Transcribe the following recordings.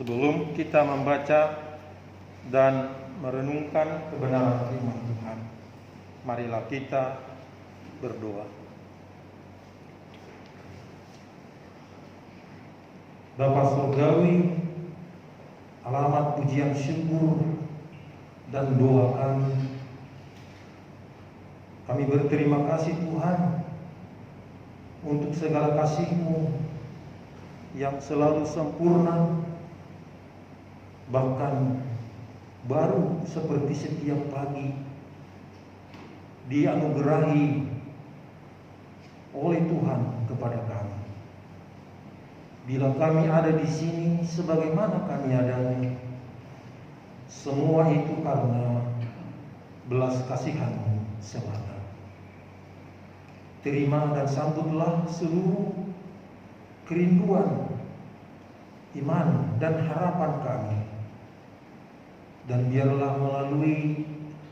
Sebelum kita membaca dan merenungkan kebenaran firman Tuhan, marilah kita berdoa. Bapa Surgawi, alamat pujian syukur dan doa kami berterima kasih Tuhan untuk segala kasih-Mu yang selalu sempurna, bahkan baru seperti setiap pagi dianugerahi oleh Tuhan kepada kami. Bila kami ada di sini sebagaimana kami adanya, semua itu karena belas kasihan-Mu semata. Terima dan sambutlah seluruh kerinduan, iman dan harapan kami. Dan biarlah melalui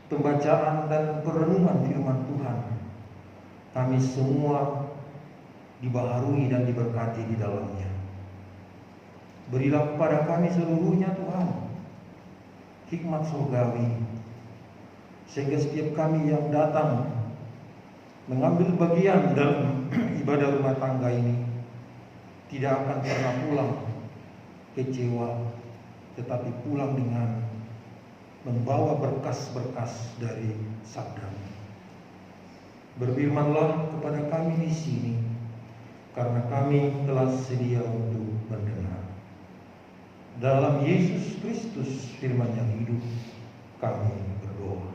pembacaan dan perenungan firman Tuhan, kami semua dibaharui dan diberkati di dalamnya. Berilah kepada kami seluruhnya Tuhan hikmat surgawi, sehingga setiap kami yang datang mengambil bagian dalam ibadah rumah tangga ini tidak akan pernah pulang kecewa, tetapi pulang dengan membawa berkas-berkas dari sabda-Mu. Berfirmanlah kepada kami di sini, karena kami telah sedia untuk mendengar. Dalam Yesus Kristus firman yang hidup, kami berdoa.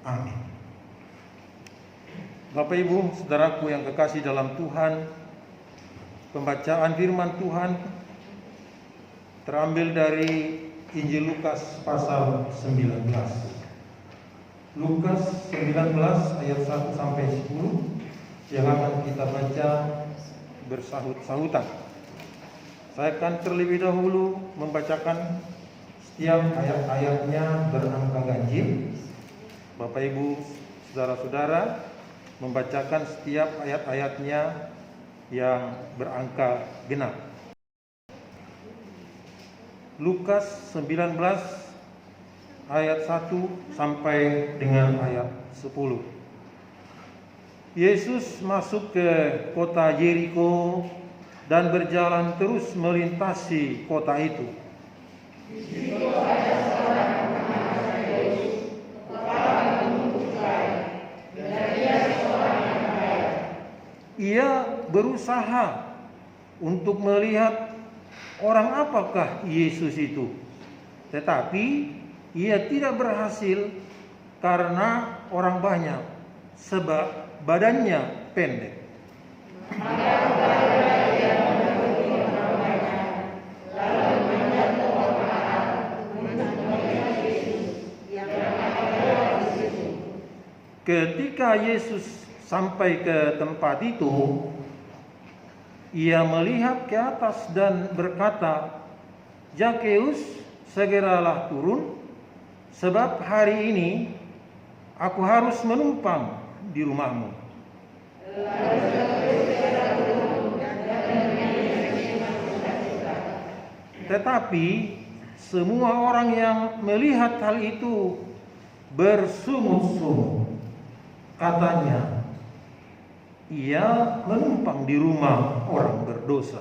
Amin. Bapak Ibu, saudaraku yang kekasih dalam Tuhan, pembacaan firman Tuhan terambil dari Injil Lukas pasal 19. Lukas 19 ayat 1 sampai 10 yang akan kita baca bersahut-sahutan. Saya akan terlebih dahulu membacakan setiap ayat-ayatnya berangka ganjil. Bapak Ibu, saudara-saudara, membacakan setiap ayat-ayatnya yang berangka genap. Lukas 19 ayat 1 sampai dengan ayat 10. Yesus masuk ke kota Yeriko dan berjalan terus melintasi kota itu. Di situ ada seorang bernama Zakheus, kepala pemungut cukai, dan dia seorang yang kaya. Ia berusaha untuk melihat orang apakah Yesus itu, tetapi ia tidak berhasil karena orang banyak, sebab badannya pendek. Ketika Yesus sampai ke tempat itu, ia melihat ke atas dan berkata, "Zakheus, segeralah turun, sebab hari ini aku harus menumpang di rumahmu." Tetapi semua orang yang melihat hal itu bersungut-sungut. Katanya, ia menumpang di rumah orang berdosa.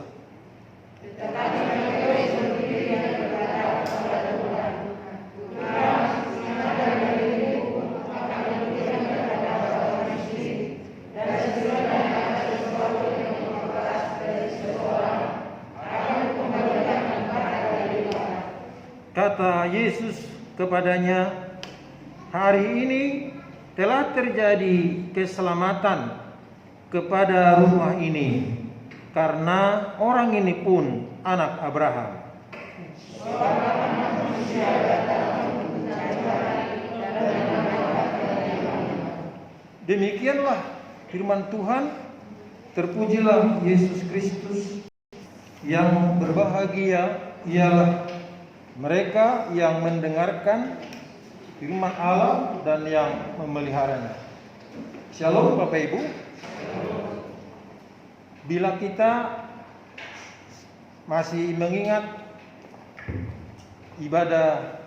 Kata Yesus kepadanya, "Hari ini telah terjadi keselamatan kepada rumah ini, karena orang ini pun anak Abraham. Demikianlah firman Tuhan. Terpujilah Yesus Kristus. Yang berbahagia ialah mereka yang mendengarkan firman Allah dan yang memeliharanya. Shalom Bapak Ibu. Bila kita masih mengingat ibadah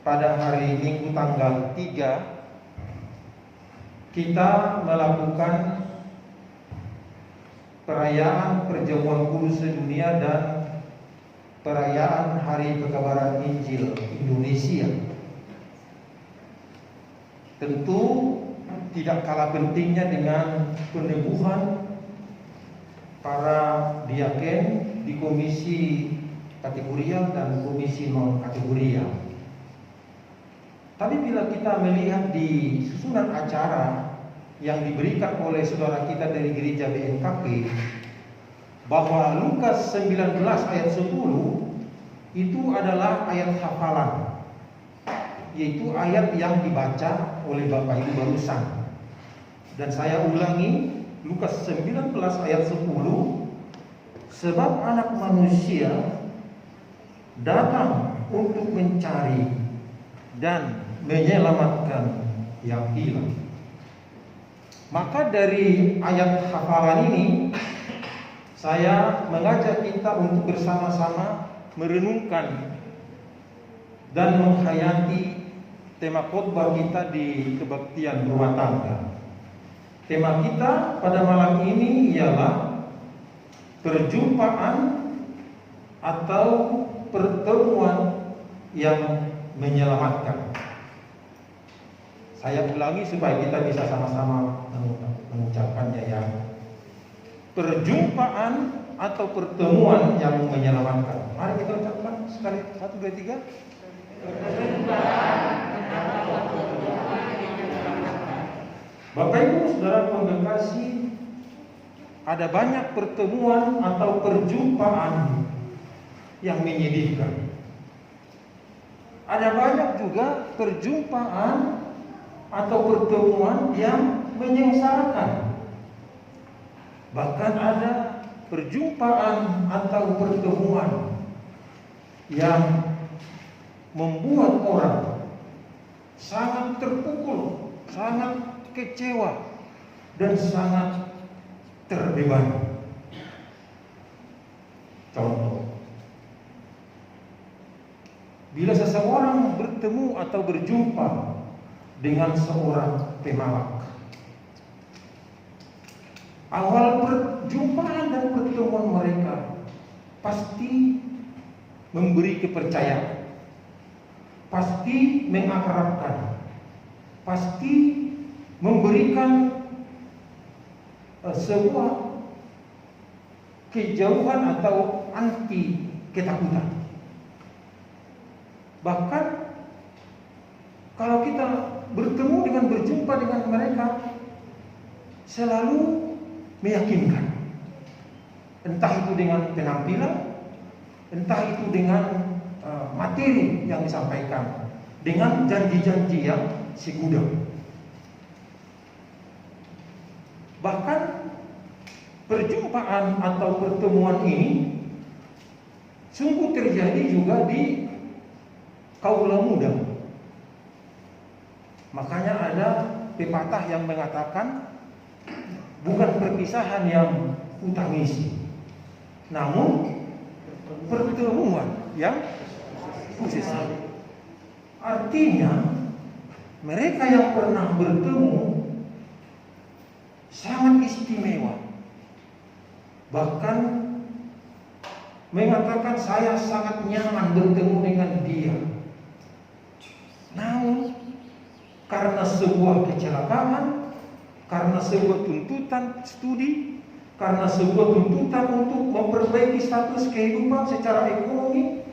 pada hari Minggu tanggal 3 kita melakukan perayaan perjamuan kudus sedunia dan perayaan Hari Pekabaran Injil Indonesia. Tentu tidak kalah pentingnya dengan peneguhan para diaken di komisi kategorial dan komisi non kategorial. Tapi bila kita melihat di susunan acara yang diberikan oleh saudara kita dari gereja BNKP, bahwa Lukas 19 ayat 10 itu adalah ayat hafalan, yaitu ayat yang dibaca oleh Bapak Ibu barusan. Dan saya ulangi, Lukas 19 ayat 10, sebab anak manusia datang untuk mencari dan menyelamatkan yang hilang. Maka dari ayat hafalan ini saya mengajak kita untuk bersama-sama merenungkan dan menghayati tema khotbah kita di kebaktian rumah tangga. Tema kita pada malam ini ialah perjumpaan atau pertemuan yang menyelamatkan. Saya ulangi supaya kita bisa sama-sama mengucapkannya ya. Perjumpaan atau pertemuan yang menyelamatkan. Mari kita ucapkan sekali, 1, 2, 3. Bapak Ibu Saudara kongregasi, ada banyak pertemuan atau perjumpaan yang menyedihkan. Ada banyak juga perjumpaan atau pertemuan yang menyengsarakan. Bahkan ada perjumpaan atau pertemuan yang membuat orang sangat terpukul, sangat kecewa, dan sangat terbebani. Contoh, bila seseorang bertemu atau berjumpa dengan seorang pemalak, awal perjumpaan dan pertemuan mereka pasti memberi kepercayaan, pasti mengakrabkan, pasti memberikan sebuah kejauhan atau anti ketakutan. Bahkan kalau kita bertemu dengan berjumpa dengan mereka, selalu meyakinkan. Entah itu dengan penampilan, entah itu dengan materi yang disampaikan, dengan janji-janji yang segudang. Bahkan perjumpaan atau pertemuan ini sungguh terjadi juga di kaula muda. Makanya ada pepatah yang mengatakan, bukan perpisahan yang kutangisi, namun pertemuan yang kusesali. Artinya mereka yang pernah bertemu sangat istimewa. Bahkan mengatakan saya sangat nyaman bertemu dengan dia. Namun karena sebuah kecelakaan, karena sebuah tuntutan studi, karena sebuah tuntutan untuk memperbaiki status kehidupan secara ekonomi,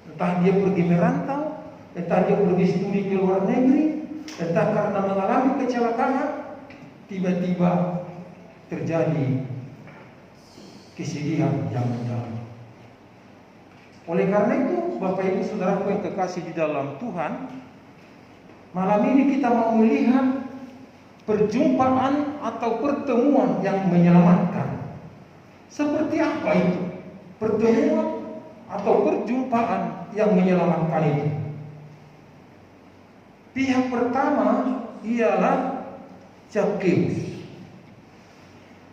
entah dia pergi merantau, entah dia pergi studi ke luar negeri, entah karena mengalami kecelakaan, tiba-tiba terjadi kesedihan yang mendalam. Oleh karena itu, Bapak Ibu Saudaraku yang kekasih di dalam Tuhan, malam ini kita mau melihat perjumpaan atau pertemuan yang menyelamatkan. Seperti apa itu? Pertemuan atau perjumpaan yang menyelamatkan itu. Pihak pertama ialah Zakheus.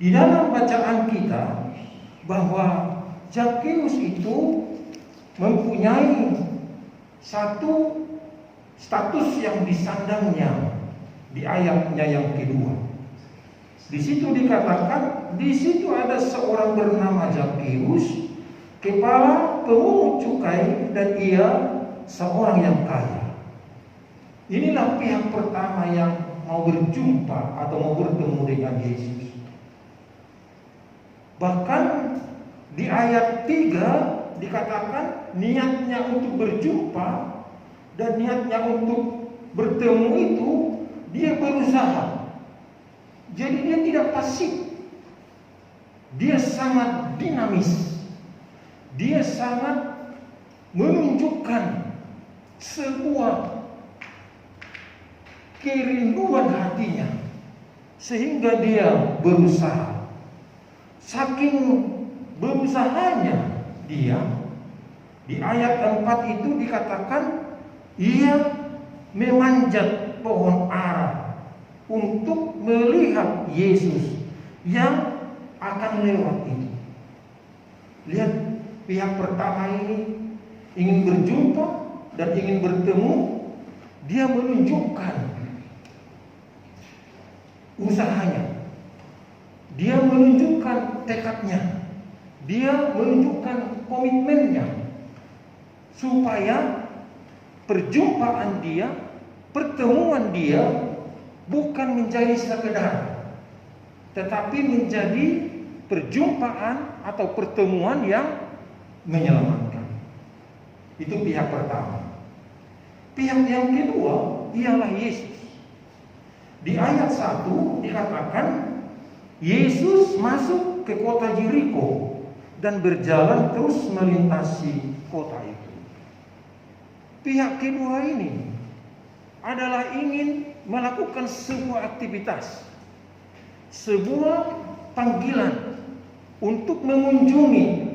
Di dalam bacaan kita bahwa Zakheus itu mempunyai satu status yang disandangnya di ayatnya yang kedua. Di situ dikatakan, di situ ada seorang bernama Zakheus, kepala pemungut cukai, dan ia seorang yang kaya. Inilah pihak pertama yang mau berjumpa atau mau bertemu dengan Yesus. Bahkan di ayat 3 dikatakan niatnya untuk berjumpa dan niatnya untuk bertemu itu dia berusaha. Jadi dia tidak pasif. Dia sangat dinamis. Dia sangat menunjukkan sebuah kerinduan hatinya sehingga dia berusaha. Saking berusahanya dia, di ayat 4 itu dikatakan ia memanjat pohon ara untuk melihat Yesus yang akan lewat itu. Lihat, pihak pertama ini ingin berjumpa dan ingin bertemu. Dia menunjukkan usahanya, dia menunjukkan tekadnya, dia menunjukkan komitmennya, supaya perjumpaan dia, pertemuan dia bukan menjadi sekedar, tetapi menjadi perjumpaan atau pertemuan yang menyelamatkan. Itu pihak pertama. Pihak yang kedua ialah Yesus. Di ayat 1 dikatakan Yesus masuk ke kota Yeriko dan berjalan terus melintasi kota itu. Pihak kedua ini adalah ingin melakukan sebuah aktivitas, sebuah panggilan untuk mengunjungi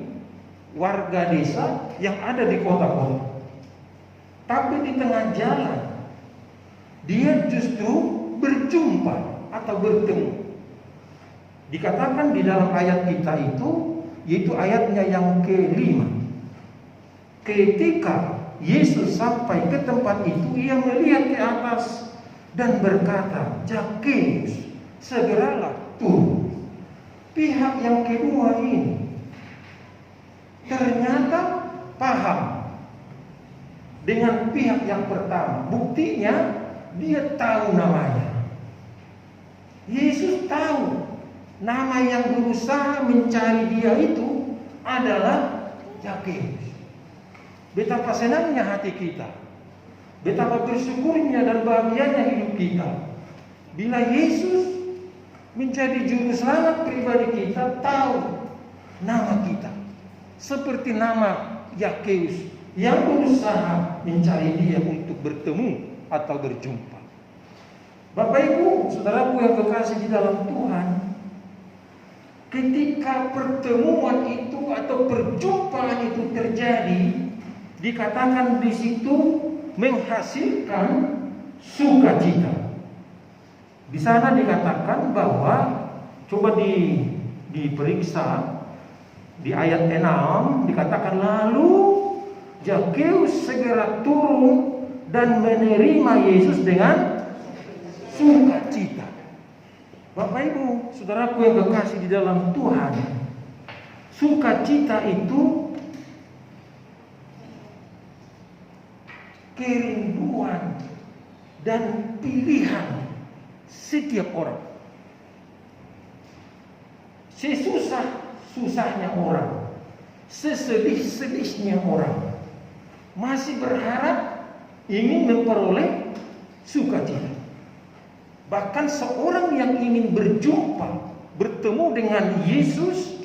warga desa yang ada di kota-kota. Tapi di tengah jalan dia justru berjumpa atau bertemu. Dikatakan di dalam ayat kita itu, yaitu ayatnya yang ke-5, ketika Yesus sampai ke tempat itu, ia melihat ke atas dan berkata, "Zakheus, segeralah turun." Pihak yang kedua ini ternyata paham dengan pihak yang pertama. Buktinya dia tahu namanya. Yesus tahu nama yang berusaha mencari dia itu adalah Zakheus. Betapa senangnya hati kita, betapa bersyukurnya dan bahagianya hidup kita bila Yesus menjadi juru selamat pribadi kita, tahu nama kita, seperti nama Zakheus yang berusaha mencari dia untuk bertemu atau berjumpa. Bapak Ibu, saudaraku yang kekasih di dalam Tuhan, ketika pertemuan itu atau perjumpaan itu terjadi, dikatakan di situ menghasilkan sukacita. Di sana dikatakan bahwa, coba diperiksa di ayat 6, dikatakan lalu Zakheus segera turun dan menerima Yesus dengan sukacita. Bapak Ibu, saudaraku yang kekasih di dalam Tuhan, sukacita itu kerinduan dan pilihan setiap orang. Sesusah-susahnya orang, sesedih-sedihnya orang, masih berharap ingin memperoleh sukacita. Bahkan seorang yang ingin berjumpa, bertemu dengan Yesus,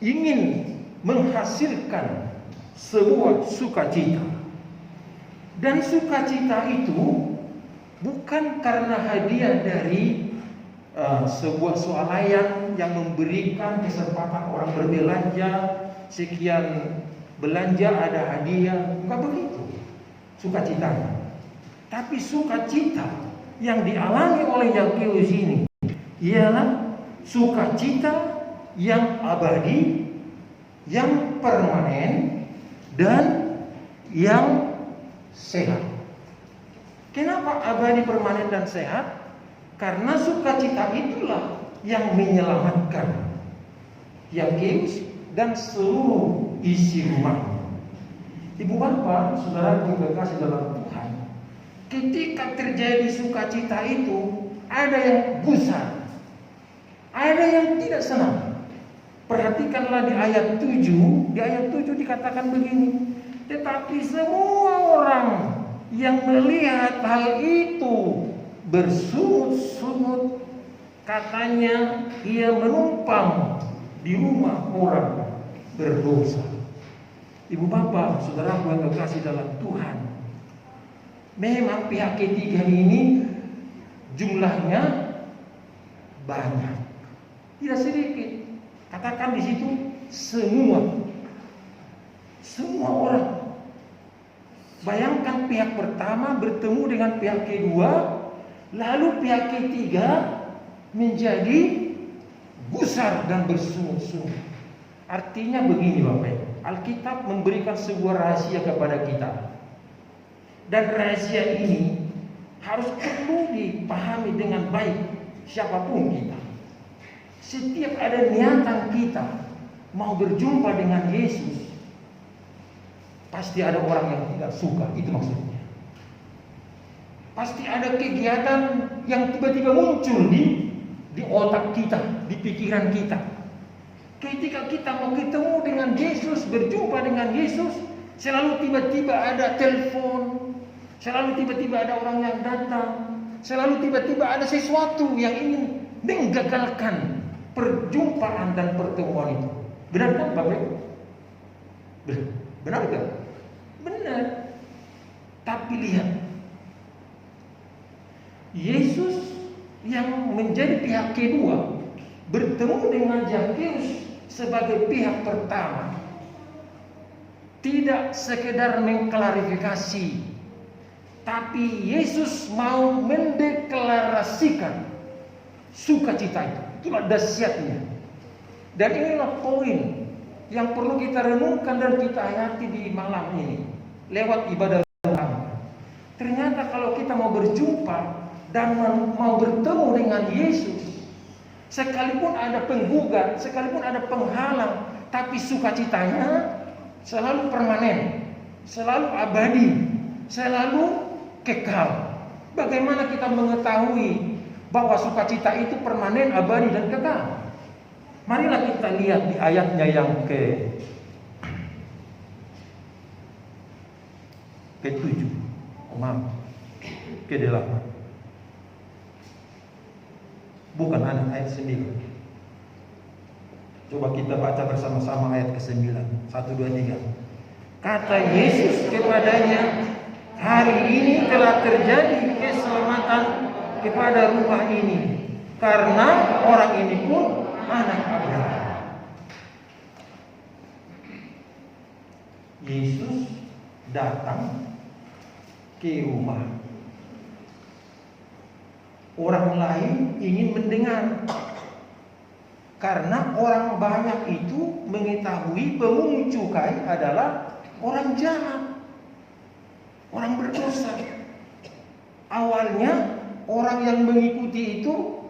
ingin menghasilkan sebuah sukacita. Dan sukacita itu bukan karena hadiah dari sebuah swalayan yang memberikan kesempatan orang berbelanja, sekian belanja ada hadiah, bukan begitu sukacitanya. Tapi sukacita yang dialami oleh Zakheus ini ialah sukacita yang abadi, yang permanen, dan yang sehat. Kenapa abadi, permanen, dan sehat? Karena sukacita itulah yang menyelamatkan Yakeus dan seluruh isi rumahnya. Ibu bapak, saudara yang kekasih dalam Tuhan, ketika terjadi sukacita itu, ada yang gusar, ada yang tidak senang. Perhatikanlah di ayat 7. Di ayat 7 dikatakan begini, tetapi semua orang yang melihat hal itu bersungut-sungut, katanya ia menumpang di rumah orang berdosa. Ibu bapak, saudaraku yang kekasih dalam Tuhan, memang pihak ketiga ini jumlahnya banyak, tidak sedikit. Katakan di situ semua orang. Bayangkan pihak pertama bertemu dengan pihak kedua, lalu pihak ketiga menjadi gusar dan bersungut-sungut. Artinya begini Bapak, Alkitab memberikan sebuah rahasia kepada kita. Dan rahasia ini harus perlu dipahami dengan baik siapapun kita. Setiap ada niatan kita mau berjumpa dengan Yesus, pasti ada orang yang tidak suka, itu maksudnya. Pasti ada kegiatan yang tiba-tiba muncul di otak kita, di pikiran kita. Ketika kita mau ketemu dengan Yesus, berjumpa dengan Yesus, selalu tiba-tiba ada telepon, selalu tiba-tiba ada orang yang datang, selalu tiba-tiba ada sesuatu yang ingin menggagalkan perjumpaan dan pertemuan itu. Benar kan Bapak? Benar kan? Benar. Tapi lihat, Yesus yang menjadi pihak kedua bertemu dengan Yakeus sebagai pihak pertama, tidak sekedar mengklarifikasi, tapi Yesus mau mendeklarasikan sukacita itu. Itulah dahsyatnya. Dan inilah poin yang perlu kita renungkan dan kita hayati di malam ini lewat ibadah bersama. Ternyata kalau kita mau berjumpa dan mau bertemu dengan Yesus, sekalipun ada penggugat, sekalipun ada penghalang, tapi sukacitanya selalu permanen, selalu abadi, selalu kekal. Bagaimana kita mengetahui bahwa sukacita itu permanen, abadi, dan kekal? Marilah kita lihat di ayatnya yang ke-7, ke-8. Bukan ayat 9. Coba kita baca bersama-sama ayat ke-9. 1, 2, 3. Kata Yesus kepadanya, hari ini telah terjadi keselamatan kepada rumah ini, karena orang ini pun anak Abraham. Yesus datang ke rumah. Orang lain ingin mendengar, karena orang banyak itu mengetahui pemungut cukai adalah orang jahat, orang berdosa. Awalnya orang yang mengikuti itu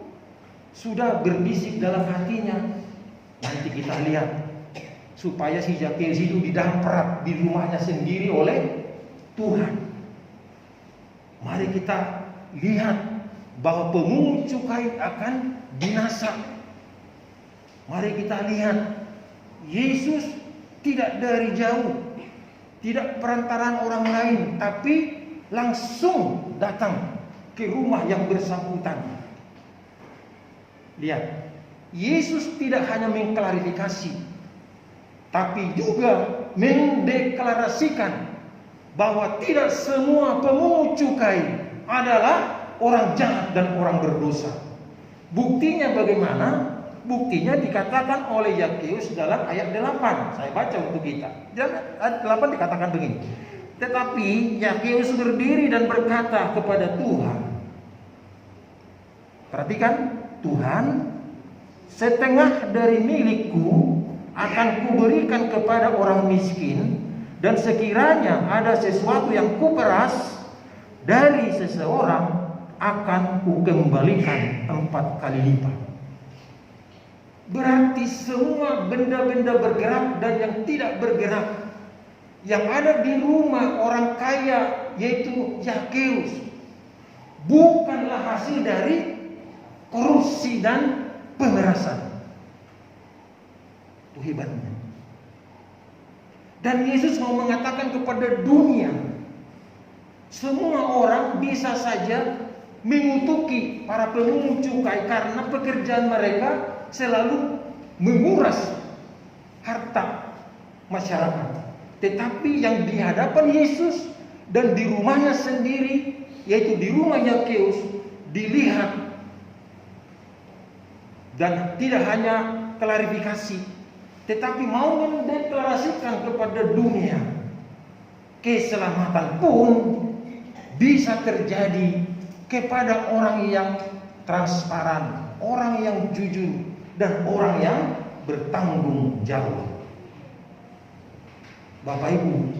sudah berbisik dalam hatinya, nanti kita lihat supaya si Yakeus itu didamprat di rumahnya sendiri oleh Tuhan. Mari kita lihat bahwa pemungut cukai akan binasa. Mari kita lihat Yesus tidak dari jauh, tidak perantaraan orang lain, tapi langsung datang ke rumah yang bersangkutan. Lihat, Yesus tidak hanya mengklarifikasi, tapi juga mendeklarasikan bahwa tidak semua pemungut cukai adalah orang jahat dan orang berdosa. Buktinya bagaimana? Buktinya dikatakan oleh Yakeus dalam ayat 8. Saya baca untuk kita. Ayat 8 dikatakan begini. Tetapi Yakeus berdiri dan berkata kepada Tuhan. Perhatikan, Tuhan, setengah dari milikku akan kuberikan kepada orang miskin, dan sekiranya ada sesuatu yang kuperas dari seseorang, akan kukembalikan 4 kali lipat. Berarti semua benda-benda bergerak dan yang tidak bergerak yang ada di rumah orang kaya, yaitu Zakheus, bukanlah hasil dari korupsi dan pemerasan. Itu hebatnya. Dan Yesus mau mengatakan kepada dunia, semua orang bisa saja mengutuki para pemungut cukai karena pekerjaan mereka selalu menguras harta masyarakat. Tetapi yang di hadapan Yesus dan di rumahnya sendiri, yaitu di rumah Zakheus, dilihat dan tidak hanya klarifikasi, tetapi mau mendeklarasikan kepada dunia, keselamatan pun bisa terjadi kepada orang yang transparan, orang yang jujur, dan orang yang bertanggung jawab. Bapak Ibu,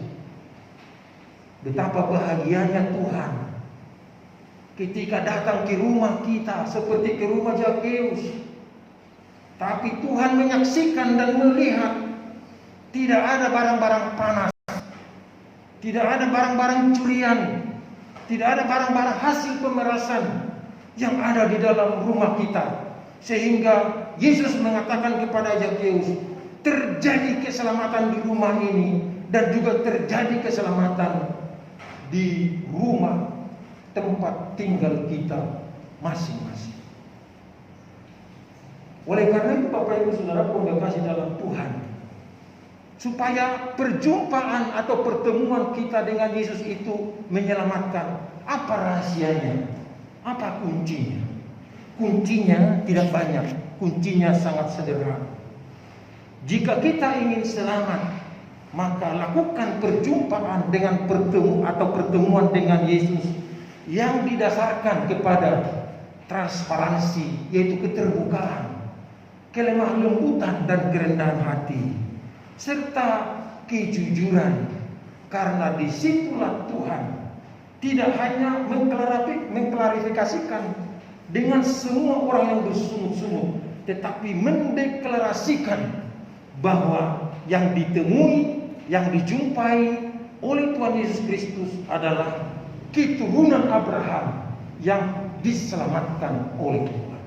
betapa bahagianya Tuhan ketika datang ke rumah kita seperti ke rumah Zakheus. Tapi Tuhan menyaksikan dan melihat tidak ada barang-barang panas, tidak ada barang-barang curian, tidak ada barang-barang hasil pemerasan yang ada di dalam rumah kita. Sehingga Yesus mengatakan kepada Zakheus, terjadi keselamatan di rumah ini dan juga terjadi keselamatan di rumah tempat tinggal kita masing-masing. Oleh karena itu Bapak Ibu Saudara yang kasih dalam Tuhan, supaya perjumpaan atau pertemuan kita dengan Yesus itu menyelamatkan, apa rahasianya? Apa kuncinya? Kuncinya tidak banyak, kuncinya sangat sederhana. Jika kita ingin selamat, maka lakukan perjumpaan dengan pertemuan dengan Yesus yang didasarkan kepada transparansi, yaitu keterbukaan, kelemah lembutan dan kerendahan hati, serta kejujuran. Karena disitulah Tuhan tidak hanya mengklarifikasikan dengan semua orang yang bersungut-sungut, tetapi mendeklarasikan bahwa yang ditemui, yang dijumpai oleh Tuhan Yesus Kristus adalah keturunan Abraham yang diselamatkan oleh Tuhan.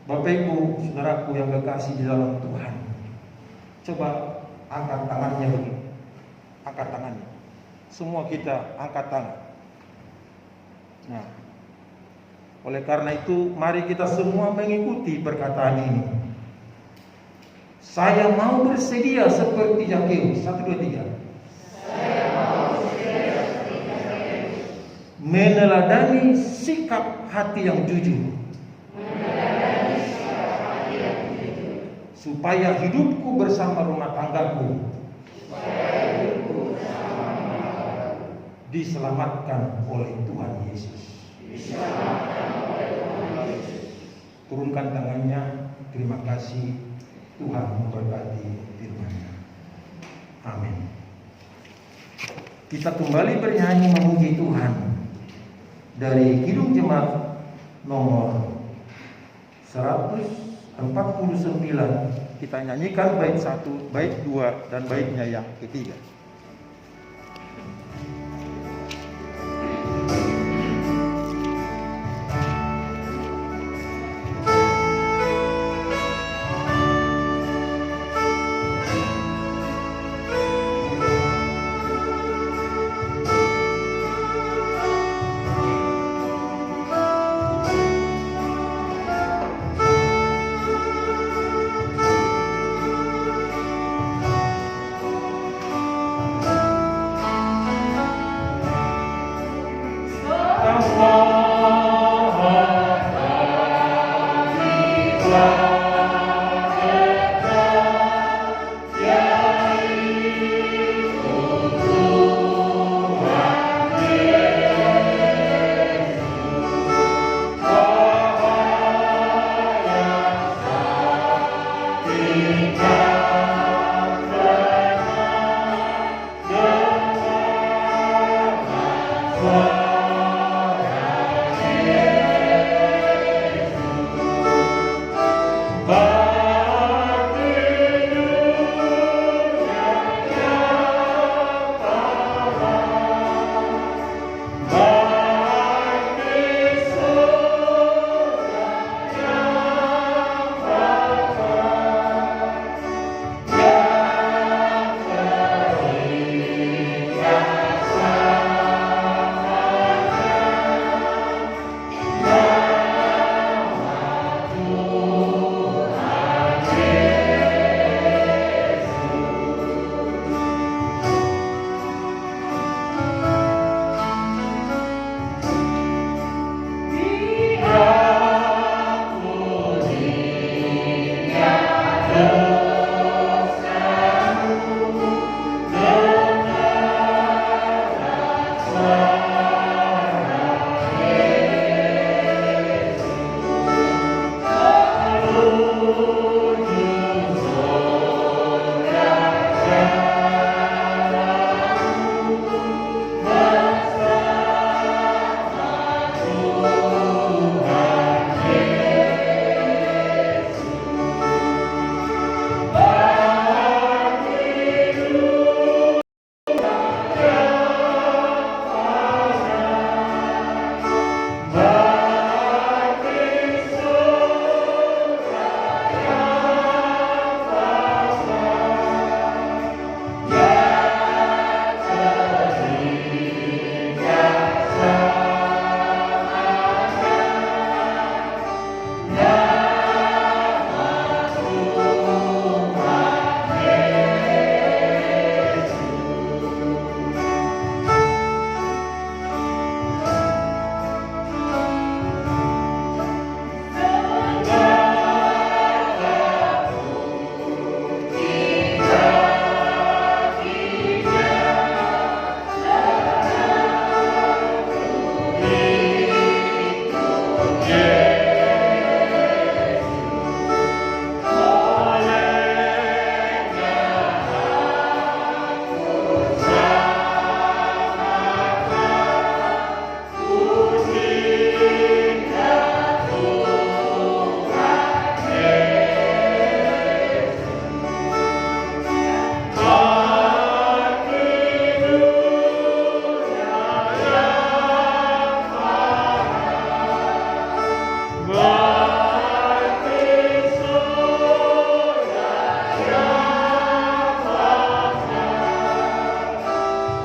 Bapak Ibu Saudaraku yang kekasih di dalam Tuhan, coba angkat tangannya begini. Angkat tangannya. Semua kita angkat tangan. Nah, oleh karena itu mari kita semua mengikuti perkataan ini. Saya mau bersedia seperti Zakheus. 1, 2, 3. Saya mau bersedia seperti Zakheus. Meneladani sikap hati yang jujur. Meneladani sikap hati yang jujur. Supaya hidupku bersama rumah tanggaku. Diselamatkan oleh Tuhan Yesus. Turunkan tangannya. Terima kasih. Tuhan memberkati firman-Nya. Amin. Kita kembali bernyanyi memuji Tuhan dari Kidung Jemaat nomor 149. Kita nyanyikan bait 1, bait 2, dan baitnya yang ketiga.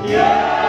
Yeah.